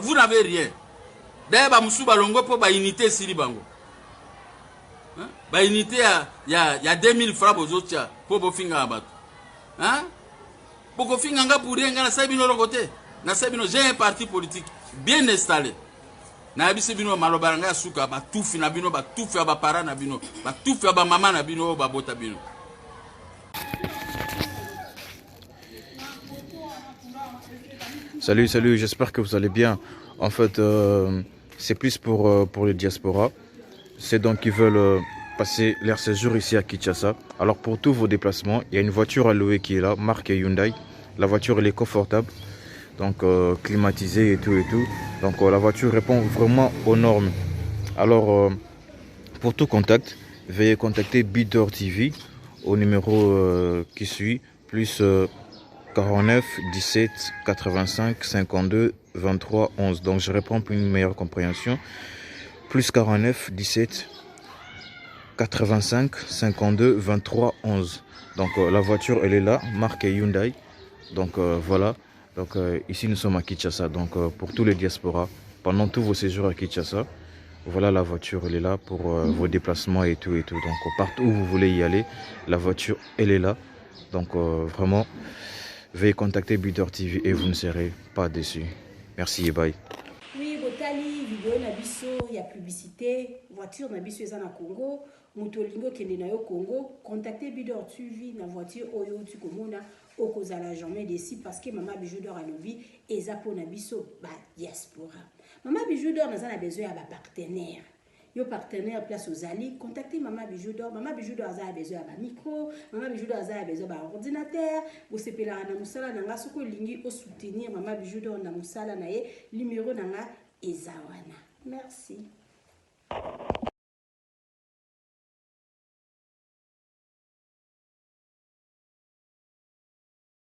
vous n'avez rien. D'ailleurs, ba musu balongo po ba unité sili bango. Hein? Ba unité ya 2000 francs bozotia po bofinga abato. Hein? Boko finga nga pour rien na sabino côté. Na sabino j'ai un parti politique bien installé. Na bise bino malobaranga suka ba tufi na bino ba tufi ba para na bino ba tufi ba mama na bino ba bota bino. Salut, j'espère que vous allez bien. En fait, c'est plus pour les diasporas. C'est donc qui veulent passer leur séjour ici à Kinshasa. Alors pour tous vos déplacements, il y a une voiture à louer qui est là, marque Hyundai. La voiture elle est confortable, donc climatisée et tout. Donc la voiture répond vraiment aux normes. Alors pour tout contact, veuillez contacter Bidor TV au numéro qui suit, plus 49 17 85 52 23 11. Donc je réponds pour une meilleure compréhension. Plus 49 17 85 52 23 11. Donc la voiture elle est là, marque Hyundai. Donc voilà. Donc ici nous sommes à Kinshasa. Donc pour tous les diasporas, pendant tous vos séjours à Kinshasa, voilà la voiture elle est là pour vos déplacements et tout. Donc partout où vous voulez y aller, la voiture elle est là. Donc vraiment. Veuillez contacter Bidor TV et vous ne serez pas déçus. Merci et bye. Oui, Botali, vidéo na biso, il y a publicité, voiture na biso eza na Congo, motolingo kende na yo Congo, contactez Bidor TV na voiture oyo tu komona okozala jamais déçu parce que Mama Bijou d'Or alobi eza po na biso ba diaspora. Mama Bijou d'Or naza na besoin ya ba partenaire. Yo partenaire place aux alliés, contactez Mama Bijou d'Or. Mama Bijou d'Or a besoin d'un micro, Mama Bijou d'Or a besoin d'un ordinateur. Vous savez là na musala nanga soko lingi au soutenir Mama Bijou d'Or na musala na ye numéro nanga ezawana. Merci.